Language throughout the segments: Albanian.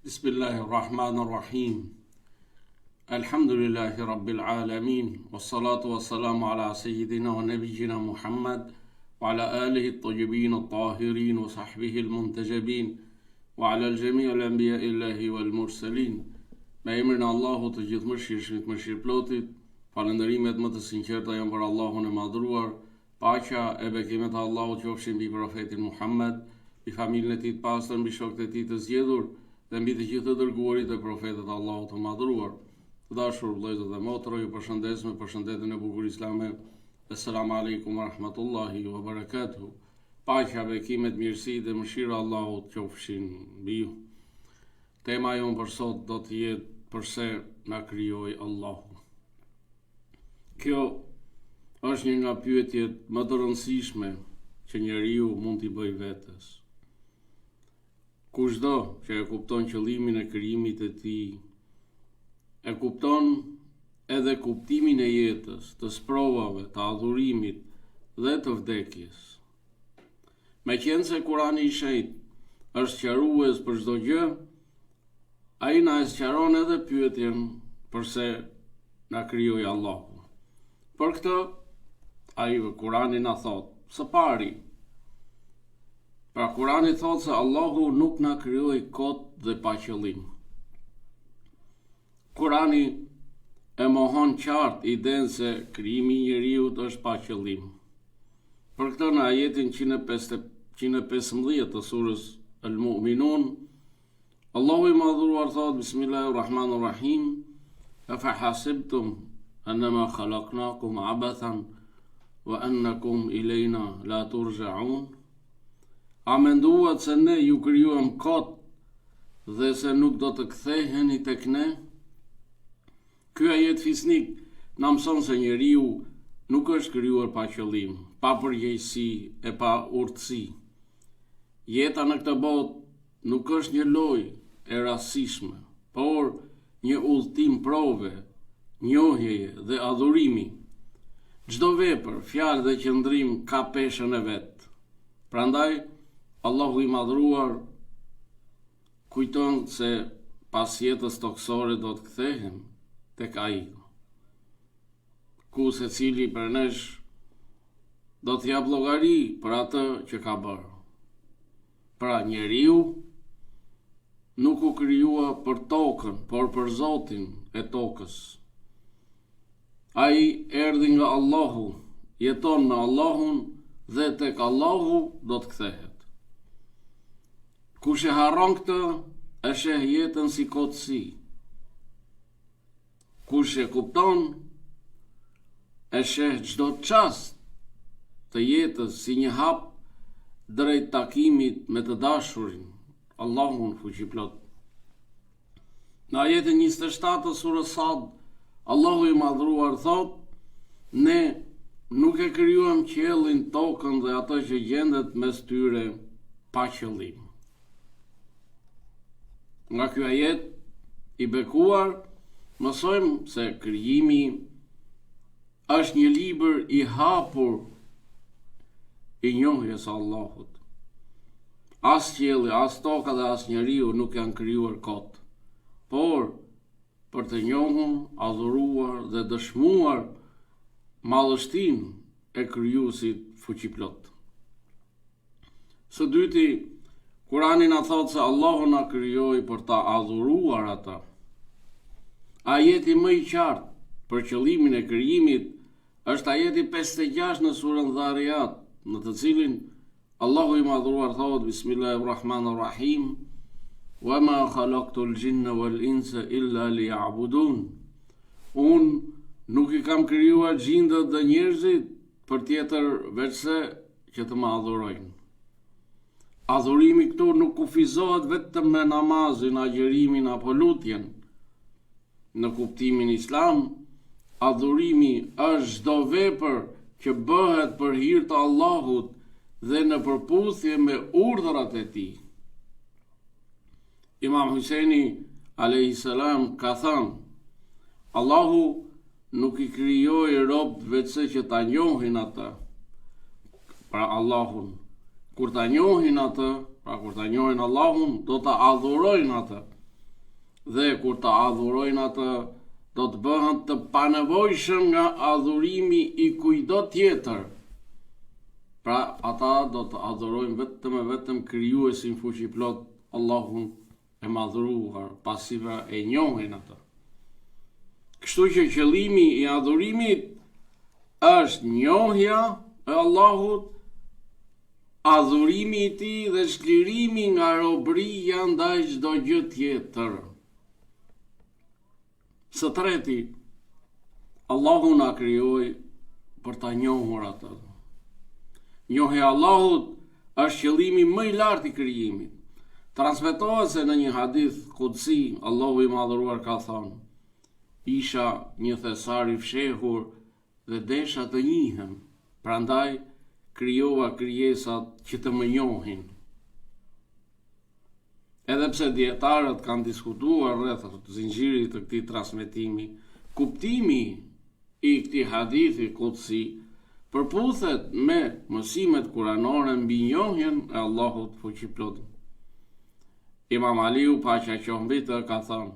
Bismillahirrahmanirrahim. Alhamdulillahi Rabbil Alamin. Wassalatu wassalamu ala Sayyidina wa Nabiyyina Muhammad wa ala alihi at-tayyibin at-tahirin wa sahbihi al-muntajabin wa ala al-jami' al-anbiya illahi wal-mursalin. Me emrin e Allahut të gjithëmëshirshmit, mëshirëplotit, falënderimet më të sinqerta janë për Allahun e madhruar, paqja e bekimet e Allahut qofshin mbi profetin Muhammad, mbi familjen e tij të pastër, mbi shokët e tij të zgjedhur dhe mbi të gjithë të dërguarit e profetët e Allahut të madhruar. Të dashur vëllezër dhe motra, ju përshëndes me përshëndetjen e bukur islame. Assalamu alaikum wa rahmatullahi wa barakatuh. Paqja, bekimet, mirësi dhe mëshira e Allahut qofshin mbi ju. Tema jonë për sot do të jetë përse na krijoi Allahu. Kjo është një nga pyetjet më të rëndësishme që njeriu mund t'i bëjë vetes. Kushdo që e kupton qëllimin e krijimit të tij, e kupton edhe kuptimin e jetës, të sprovave, të adhurimit dhe të vdekjes. Meqense Kurani i Shenjtë është sqarues për çdo gjë, ai na sqaron edhe pyetjen përse na krijoi Allahu. Për këtë, ai Kurani na thot, së pari, pra Kurani thot se Allahu nuk na krijoi kot dhe pa qëllim. Kurani e mohon qartë idenë se krijimi i njeriut është pa qëllim. Për këtë në ajetin 115 të surës Al-Mu'minun, Allahu i madhruar thot, Bismillahirrahmanirrahim, afa hasibtum annama khalaqnakum abathan wa annakum ilayna la turja'un. A menduat se ne ju krijuam kot dhe se nuk do të ktheheni tek ne? Ky ajet fisnik na mëson se njeriu nuk është krijuar pa qëllim, pa përgjegjësi e pa urtësi. Jeta në këtë botë nuk është një lojë e rastësishme, por një udhtim prove, njohjeje dhe adhurimi. Çdo vepër, fjalë dhe qëndrim ka peshën e vet. Prandaj Allahu i madhruar kujton se pas jetës toksore do të kthehen tek ai, ku secili për nesh do të jap llogari për atë që ka bërë. Pra njeriu nuk u krijua për tokën, por për Zotin e tokës. Ai erdhi nga Allahu, jeton me Allahun dhe tek Allahu do të kthehet. Kush e harron këtë, e sheh jetën si kotësi. Kush e kupton, e sheh çdo çast të jetës si një hap drejt takimit me të dashurin, Allahun fuqiplot. Në ajetin 27 të surës Sad, Allahu i madhruar thot, ne nuk e krijuam qiellin, tokën dhe atë që gjendet mes tyre pa qëllim. Nga ky ajet i bekuar, mësojmë se krijimi është një libër i hapur i njohjes së Allahut. As qielli, as toka dhe as njeriu nuk janë krijuar kot, por për të njohur, adhuruar dhe dëshmuar madhështinë e krijuesit fuqiplot. Së dyti, Kurani na thot se Allahu na krijoi për ta adhuruar ata. Ajeti më i qartë për qëllimin e krijimit është ajeti 56 në surën Dhariyat, në të cilin Allahu i madhruar thot, Bismillahirrahmanirrahim, wa ma khalaqtul jinna wal insa illa liya'budun. Unë nuk i kam krijuar gjindët dhe njerëzit për tjetër veçse që të më adhurojnë. Adhurimi këtu nuk kufizohet vetëm me namazin, agjërimin apo lutjen. Në kuptimin islam, adhurimi është çdo vepër që bëhet për hir të Allahut dhe në përputhje me urdhrat e tij. Imam Husajni alayhis salam ka thënë, Allahu nuk i krijoi robët vetëm që ta njohin atë, pra Allahun. Kur ta njohin atë, pra kur ta njohin Allahun, do ta adhurojnë atë. dhe kur të adhurojnë atë, do të bëhen të panevojshëm nga adhurimi i kujdo tjetër. Pra ata do të adhurojnë vetëm krijuesin fuqiplot, Allahun e madhruar, pasive e njohin atë. Kështu që qëllimi i adhurimit është njohja e Allahut, adhurimi i tij dhe çlirimi nga robëria ndaj çdo gjë tjetër. Së treti, Allahu na krijoi për ta njohur atë. Njohja e Allahut është qëllimi më i lartë i krijimit. Transmetohet se në një hadith kudsi, Allahu i madhëruar ka thënë: isha një thesar i fshehur dhe desha të njihem, prandaj krijova krijesat që të më njohin. Edhe pse dietarët kanë diskutuar rreth zinxhirit të këtij transmetimi, kuptimi i këtij hadithi kutsi përputhet me mësimet kuranore mbi njohjen e Allahut fuqiplot. Imam Aliu, paqja qoftë mbi të, ka thënë: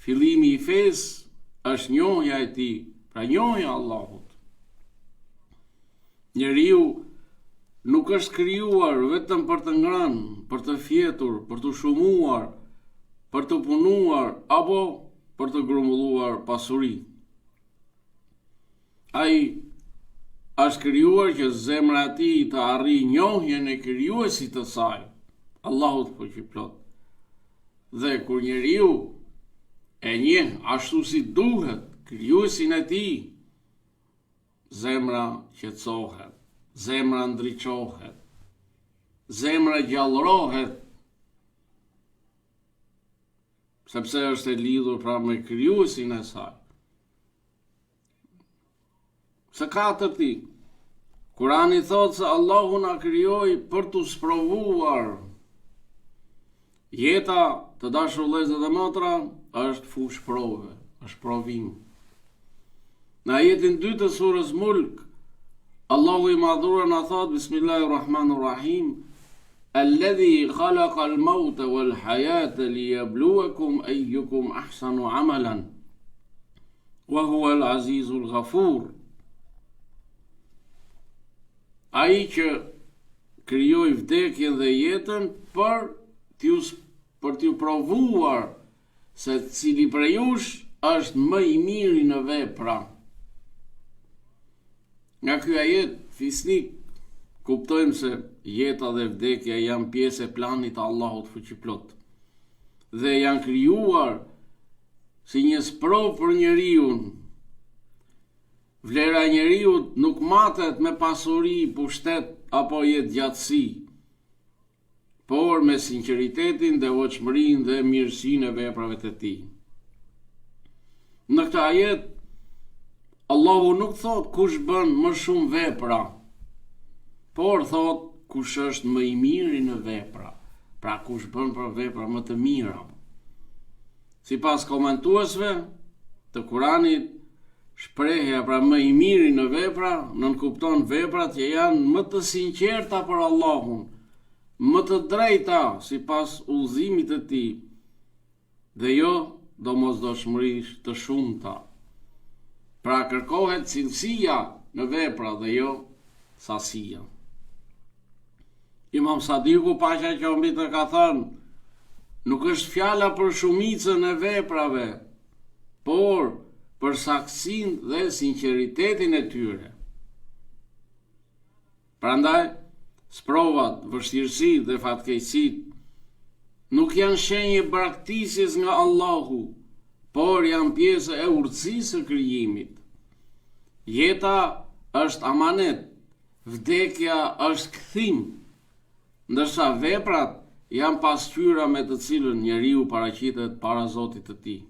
fillimi i fesë është njohja e tij, pra njohja e Allahut. Njeriu nuk është krijuar vetëm për të ngrënë, për të fjetur, për të shumuar, për të punuar apo për të grumbulluar pasuri. Ai është krijuar që zemra e tij të arrijë njohjen e krijuesit të saj, Allahut fuqiplot. Dhe kur njeriu e njeh ashtu si duhet krijuesin e tij, zemra qetësohet, zemra ndriçohet, zemra gjallërohet, sepse është e lidhur pra me krijuesin e saj. Së katërti, Kurani thotë se Allahu na krijoi për t'u sprovuar. Jeta, të dashur vëllezër dhe motra, është fushë prove, është provim. Në ajetin 2 të surës Mulk, Allahu i madhuar na thot: Bismillahirrahmanirrahim, Alladhi khalaqa al-mauta wal-hayata liyabluwakum ayyukum ahsanu amalan, wa huwa al-azizul ghafur. Ai që krijoi vdekjen dhe jetën për t'ju provuar se cili prej jush është më i miri në vepra. Nga ky ajet fisnik kuptojmë se jeta dhe vdekja janë pjesë e planit të Allahut fuqiplot dhe janë krijuar si një sprovë për njeriu. Vlera e njeriut nuk matet me pasuri, pushtet apo jetëgjatësi, por me sinqeritetin, devotshmërinë dhe mirësinë e veprave të tij. Në këtë ajet, Allahu nuk thot kush bën më shumë vepra, por thot kush është më i miri në vepra, pra kush bën për vepra më të mira. Sipas komentuesve të Kuranit, shprehja pra më i miri në vepra nënkupton veprat që janë më të sinqerta për Allahun, më të drejta sipas udhëzimit të tij, dhe jo domosdoshmërisht të shumta. Pra kërkohet cilësia në vepra dhe jo sasia. Imam Sadiku, paqja qoftë mbi të, ka thënë: nuk është fjala për shumicën e veprave, por për saktësinë dhe sinqeritetin e tyre. Prandaj, sprovat, vështirësitë dhe fatkeqësitë nuk janë shenje braktisjes nga Allahu, por janë pjesë e urtësisë së krijimit. Jeta është amanet, vdekja është kthim, ndërsa veprat janë pasqyra me të cilën njeriu paraqitet para Zotit të tij.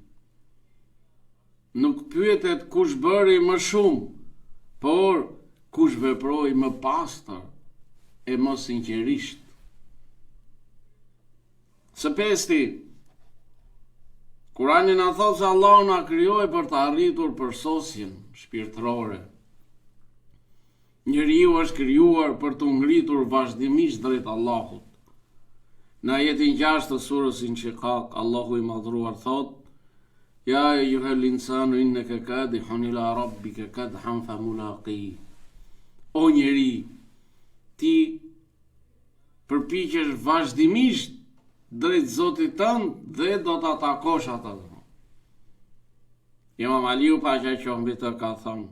Nuk pyetet kush bëri më shumë, por kush veproi më pastër e më sinqerisht. Së pesti, Kurani na thot se Allahu na krijoi për të arritur përsosjen shpirtërore. Njeriu është krijuar për të ngritur vazhdimisht drejt Allahut. Në ajetin 6 të surës Inshiqaq, Allahu i madhruar thot: Ja eyyuhal insanu innaka kadihun ila rabbika kadhan famulaqi. O njeri, ti përpiqesh vazhdimisht drejt Zotit tënd dhe do ta takosh atë. Imam Aliu Pasha Qombi të ka thënë: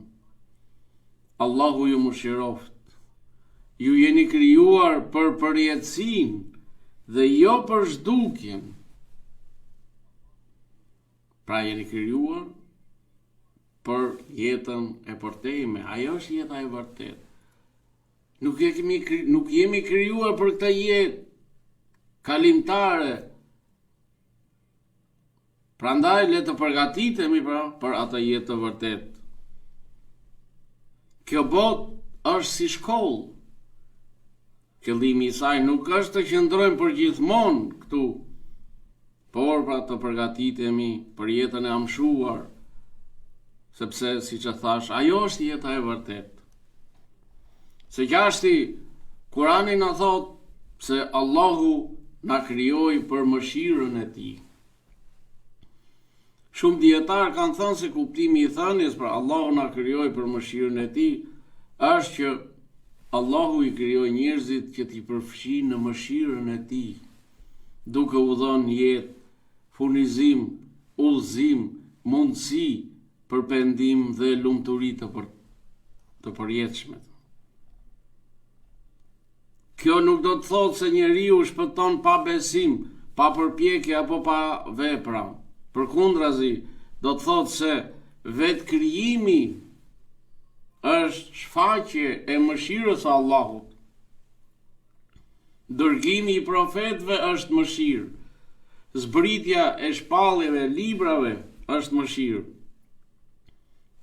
Allahu ju mëshiroft, ju jeni krijuar për përjetësinë dhe jo për zhdukjen. Pra jeni krijuar për jetën e përtejme, ajo është jeta e vërtet. Nuk jemi krijuar për këtë jetë kalimtare. Prandaj le të përgatitemi për atë jetë të vërtet. Kjo botë është si shkollë. Qëllimi i saj nuk është të qëndrojmë përgjithmonë këtu, por pra të përgatitemi për jetën e amshuar, sepse, siç e thash, ajo është jeta e vërtet. Se gjashti, Kurani na thot se Allahu na krijoi për mëshirën e tij. Shumë dietar kanë thënë se kuptimi i thënies për Allahu na krijoi për mëshirën e tij është që Allahu i krijoi njerëzit që t'i përfshijë në mëshirën e tij, duke u dhënë jetë, furnizim, udhëzim, mundësi për pendim dhe lumturi të përjetshme. Kjo nuk do të thotë se njeriu shpëton pa besim, pa përpjekje apo pa vepra. Përkundrazi, do të thotë se vetë krijimi është shfaqje e mëshirës së Allahut. Dërgimi i profetëve është mëshirë. Zbritja e shpalljeve, librave është mëshirë.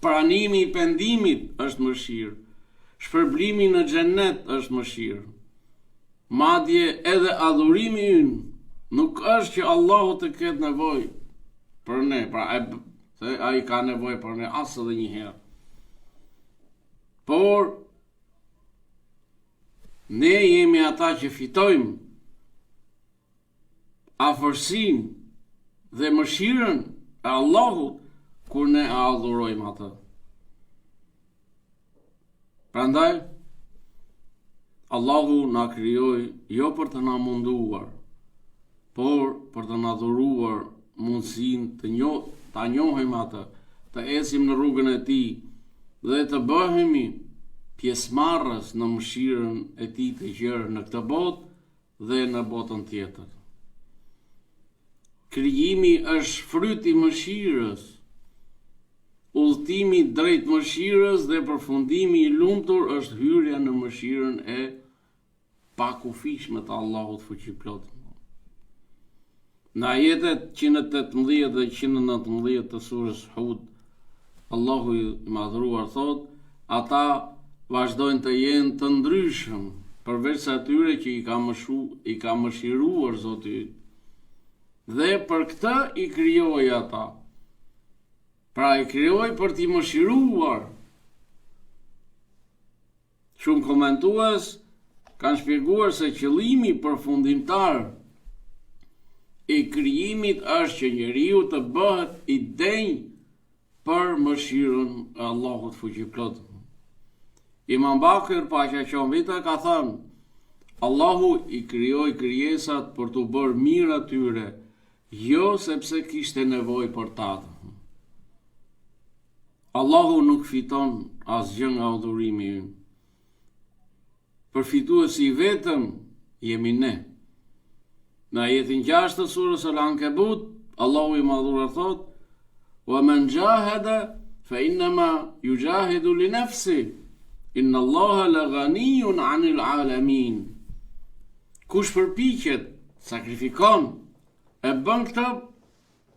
Pranimi i pendimit është mëshirë. Shpërblimi në xhenet është mëshirë. Madje edhe adhurimi ynë nuk është që Allahu të ketë nevojë për ne, pra ai ka nevojë për ne as edhe një herë. Por ne jemi ata që fitojmë afërsinë dhe mëshirën e Allahut kur ne adhurojmë atë. Prandaj Allahu na krijoi jo për të na munduar, por për të na dhuruar mundësinë ta njohim atë, të ecim në rrugën e tij dhe të bëhemi pjesëmarrës në mëshirën e tij të gjerë në këtë botë dhe në botën tjetër. Krijimi është fryt i mëshirës, udhëtimi drejt mëshirës dhe përfundimi i lumtur është hyrja në mëshirën e pakufishme të Allahut fuqiplot. Në ajetet 118 dhe 119 të surës Hud, Allahu i madhruar thot: ata vazhdojnë të jenë të ndryshëm, përveç atyre që i ka mëshiruar Zoti. Dhe për këtë i krijoi ata. Pra i krijoi për t'i mëshiruar. Shumë komentues kanë shpjeguar se qëllimi përfundimtar i krijimit është që njeriu të bëhet i denj për mëshirën e Allahut fuqiplot. Imam Bakr Paqja Qombi ka thënë: Allahu i krijoi krijesat për t'u bërë mirë atyre, jo sepse kishte nevojë për ta. Allahu nuk fiton asgjë nga udhërimi ynë. Përfituesi vetëm jemi ne. Në ajetin 6 të surës Al-Ankabut, Allahu i madhuar thot: "Wa man jahada fa innama yujahidu li nafsi. Inna Allaha la ghaniyun 'anil 'alamin." Kush përpiqet, sakrifikon, e bën këtë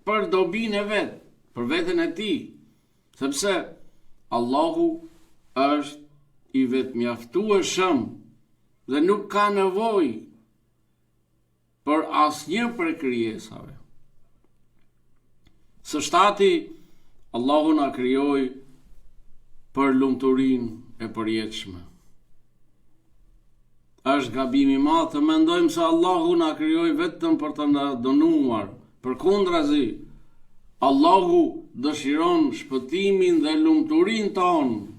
për dobinë e vet, për veten e tij, sepse Allahu është i vetmjaftueshëm dhe nuk ka nevojë për asnjë prej krijesave. Së shtati, Allahu na krijoi për lumturinë e përjetshme. është gabimi i madh të mendojmë se Allahu na krijoi vetëm për të na dënuar. Përkundrazi, Allahu dëshiron shpëtimin dhe lumturinë tonë.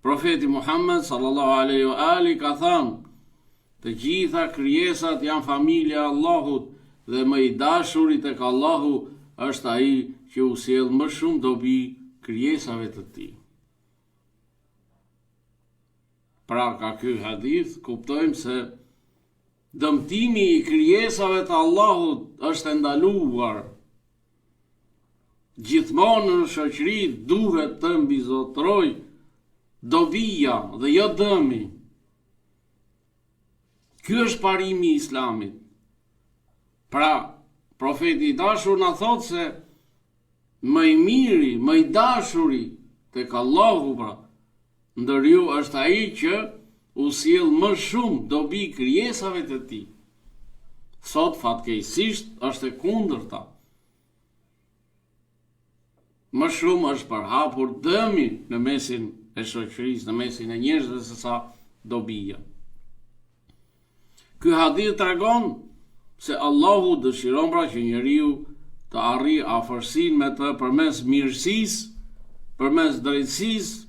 Profeti Muhammed sallallahu alaihi wa ali ka thënë: "Të gjitha krijesat janë familja e Allahut dhe më i dashuri tek Allahu është ai që u sjell më shumë dobi krijesave të tij." Pra ka ky hadith kuptojmë se dëmtimi i krijesave të Allahut është ndaluar. Gjithmonë në shoqëri duhet të mbizotroj dobia dhe jo dëmi. Ky është parimi i Islamit. Pra, profeti i dashur na thot se më i miri, më i dashuri tek Allahu, pra, ndër ju është ai që u sjell më shumë dobi krijesave të tij. Sot fatkeqësisht është e kundërta. Më shumë është përhapur dëmi në mesin e shoqërisë, në mesin e njerëzve se sa dobia. Ky hadith tregon se Allahu dëshiron pra që njeriu të arrijë afërsinë me të përmes mirësisë, përmes drejtësisë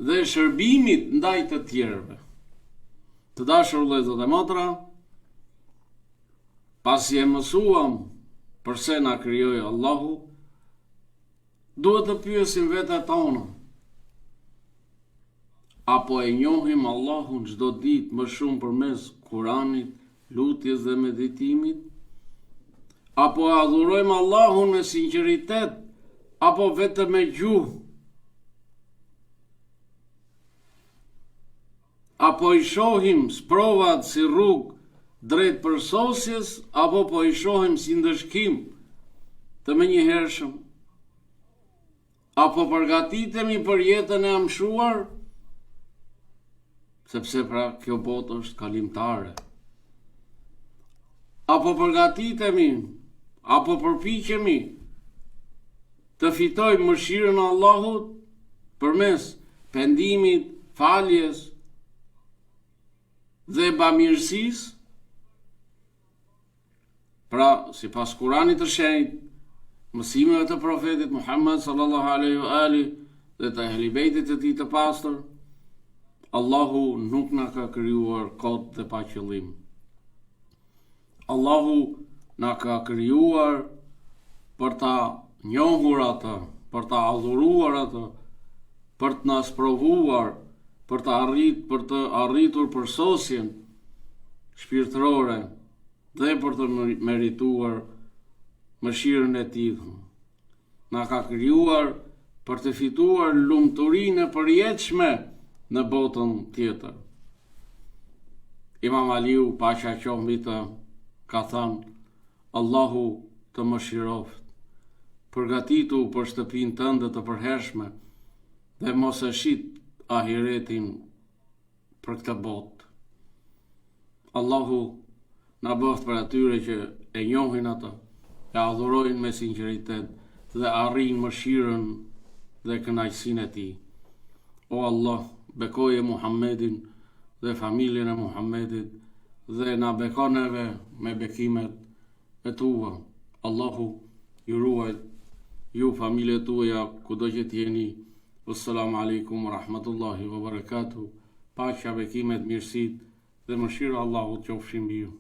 dhe shërbimit ndaj të tjerëve. Të dashur vëllezër dhe motra, pasi e mësuam përse na krijoi Allahu, duhet të pyesim vetë tonë: apo e njohim Allahun çdo ditë më shumë përmes Kuranit, lutjes dhe meditimit? Apo e adhurojmë Allahun me sinqeritet, apo vetëm me gjuhë? Apo i shohim sprovat si rrugë drejt përsosjes, apo po i shohim si ndëshkim të menjëhershëm? Apo përgatitemi për jetën e amshuar? Sepse pra kjo botë është kalimtare. Apo përgatitemi, apo përpiqemi të fitojmë mëshirën e Allahut përmes pendimit, faljes dhe bamirësisë? Pra, sipas Kuranit të shenjtë, mësimeve të profetit Muhammed sallallahu alaihi wa ali dhe të ehlibejtit të tij të pastër, Allahu nuk na ka krijuar kot dhe pa qëllim. Allahu na ka krijuar për ta njohur atë, për ta adhuruar atë, për të na sprovuar, për të arritur përsosjen shpirtërore dhe për të merituar mëshirën e tij. Na ka krijuar për të fituar lumturinë e përjetshme në botën tjetër. Imam Aliu, paqja qoftë mbi të, ka thënë: Allahu të mëshiroft, përgatitu për shtëpinë tënde të përhershme dhe mos e shit ahiretin për këtë botë. Allahu na bëft për atyre që e njohin atë, e adhurojnë me sinqeritet dhe arrijnë mëshirën dhe kënaqësinë e tij. O Allah, bekoje Muhammedin dhe familjen e Muhammedit dhe na bekon neve me bekimet e tua. Allahu ju ruaj ju familjet tuaja kudo që t'jeni. Assalamu alaikum wa rahmatullahi wa barakatuh. Paqja, bekimet, mirësitë dhe mëshira e Allahut qofshin mbi ju.